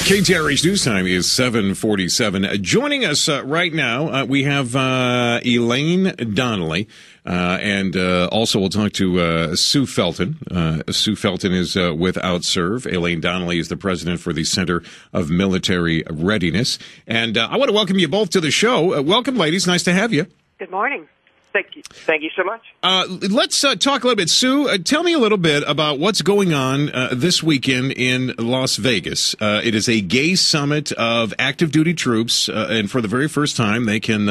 KTRH News Time is 7:47. Joining us right now, we have Elaine Donnelly, and also we'll talk to Sue Felton. Sue Felton is with OutServe. Elaine Donnelly is the president for the Center of Military Readiness. And I want to welcome you both to the show. Welcome, ladies. Nice to have you. Good morning. Thank you. Thank you so much. Let's talk a little bit. Sue, tell me a little bit about what's going on this weekend in Las Vegas. It is a gay summit of active duty troops, and for the very first time, they can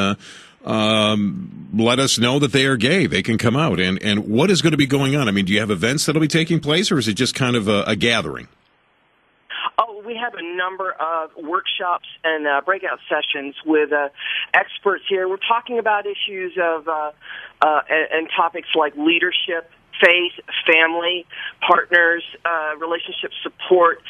let us know that they are gay. They can come out. And what is going to be going on? I mean, do you have events that will be taking place, or is it just kind of a gathering? We have a number of workshops and breakout sessions with experts here. We're talking about issues of and topics like leadership, faith, family, partners, relationship support.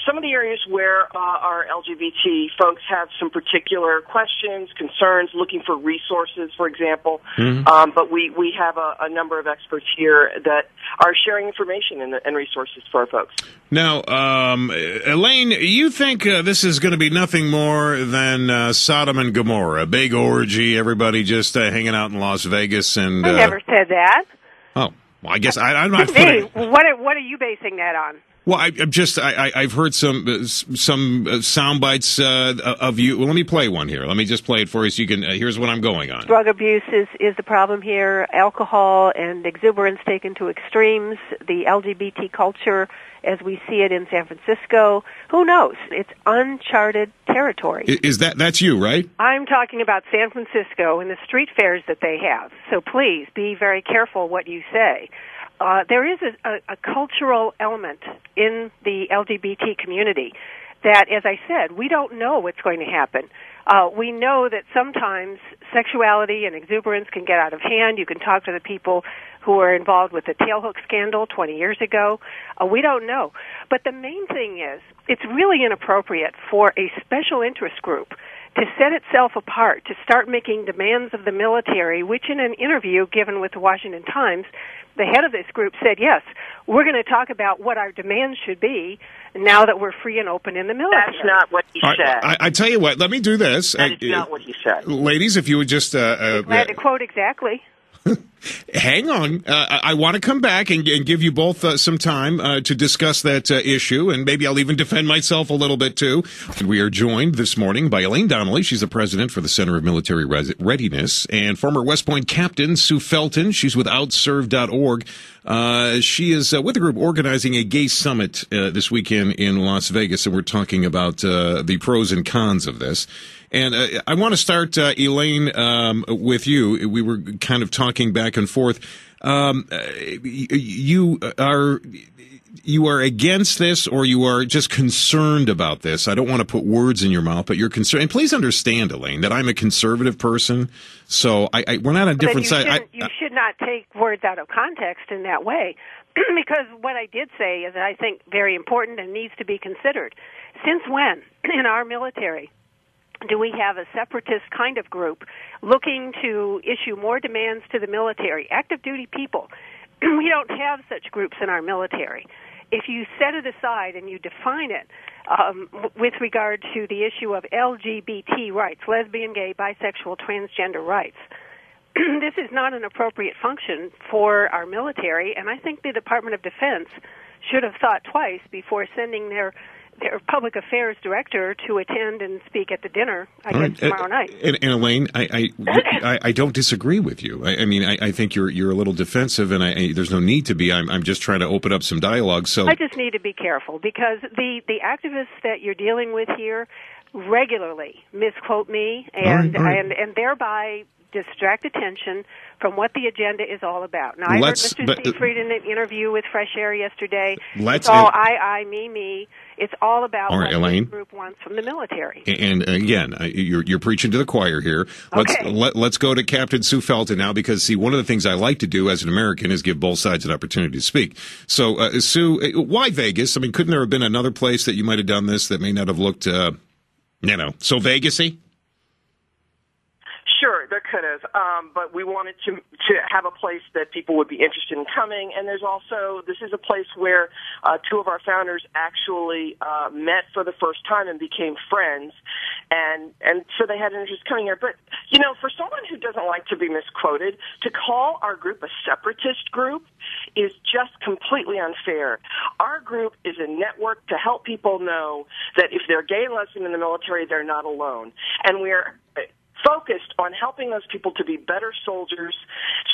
Some of the areas where our LGBT folks have some particular questions, concerns, looking for resources, for example. Mm-hmm. But we have a number of experts here that are sharing information and resources for our folks. Now, Elaine, you think this is going to be nothing more than Sodom and Gomorrah, a big orgy, everybody just hanging out in Las Vegas? And I never said that. Oh. Well, I guess I'm not. What are you basing that on? Well, I've heard some sound bites of you. Well, let me play one here. Let me just play it for you so you can. Here's what I'm going on. Drug abuse is the problem here. Alcohol and exuberance taken to extremes. The LGBT culture, as we see it in San Francisco. Who knows? It's uncharted territory. That's you, right? I'm talking about San Francisco and the street fairs that they have. So please be very careful what you say. There is a cultural element in the LGBT community that, as I said, we don't know what's going to happen. We know that sometimes sexuality and exuberance can get out of hand. You can talk to the people who were involved with the tailhook scandal 20 years ago. We don't know. But the main thing is, it's really inappropriate for a special interest group to set itself apart, to start making demands of the military, which in an interview given with the Washington Times, the head of this group said, yes, we're going to talk about what our demands should be now that we're free and open in the military. That's not what he said. I tell you what, let me do this. That is not what he said. Ladies, if you would just... glad to quote exactly. Hang on. I want to come back and give you both some time to discuss that issue, and maybe I'll even defend myself a little bit, too. And we are joined this morning by Elaine Donnelly. She's the president for the Center of Military Readiness, and former West Point captain Sue Felton. She's with OutServe.org. She is with the group organizing a gay summit this weekend in Las Vegas, and we're talking about the pros and cons of this. And I want to start, Elaine, with you. We were kind of talking back and forth. You are against this, or you are just concerned about this? I don't want to put words in your mouth, but you're concerned. And please understand, Elaine, that I'm a conservative person, so we're not on different sides. You should not take words out of context in that way, because what I did say is, I think, very important and needs to be considered. Since when, in our military, do we have a separatist kind of group looking to issue more demands to the military? Active duty people. We don't have such groups in our military. If you set it aside and you define it with regard to the issue of LGBT rights, lesbian, gay, bisexual, transgender rights, this is not an appropriate function for our military, and I think the Department of Defense should have thought twice before sending their public affairs director to attend and speak at the dinner, I guess, tomorrow night. And Elaine, I don't disagree with you. I mean, I think you're a little defensive, and there's no need to be. I'm just trying to open up some dialogue. So I just need to be careful, because the activists that you're dealing with here regularly misquote me and thereby distract attention from what the agenda is all about. Now, I heard Mr. Seifried in an interview with Fresh Air yesterday. It's all I, me. It's all about what the group wants from the military. And again, you're preaching to the choir here. Let's go to Captain Sue Felton now, because, see, one of the things I like to do as an American is give both sides an opportunity to speak. So, Sue, why Vegas? I mean, couldn't there have been another place that you might have done this that may not have looked, so Vegas-y? Sure, there could have. expensive, but we wanted to have a place that people would be interested in coming. And there's also, this is a place where two of our founders actually met for the first time and became friends. And so they had an interest coming here. But, you know, for someone who doesn't like to be misquoted, to call our group a separatist group is just completely unfair. Our group is a network to help people know that if they're gay and lesbian in the military, they're not alone. And we're focused on helping those people to be better soldiers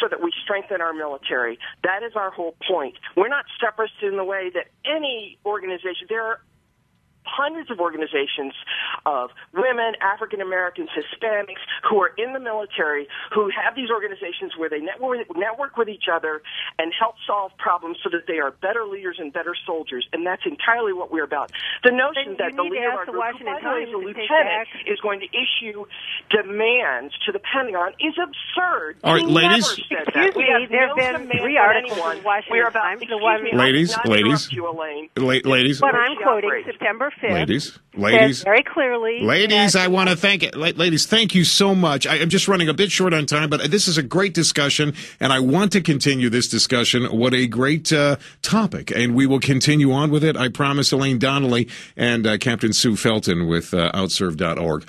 so that we strengthen our military. That is our whole point. We're not separatist in the way that any organization, there are hundreds of organizations of women, African Americans, Hispanics who are in the military who have these organizations where they network with each other and help solve problems so that they are better leaders and better soldiers. And that's entirely what we're about. The notion that the leader of our group, who by the way is a lieutenant, is going to issue demands to the Pentagon is absurd. All right, we ladies. Never said that. Excuse me, there have been 3 articles in Washington Times. Ladies. What I'm quoting, September 5th. Ladies. Very clearly. Ladies, I want to thank it. Ladies, thank you so much. I'm just running a bit short on time, but this is a great discussion, and I want to continue this discussion. What a great topic, and we will continue on with it. I promise. Elaine Donnelly and Captain Sue Felton with outserve.org.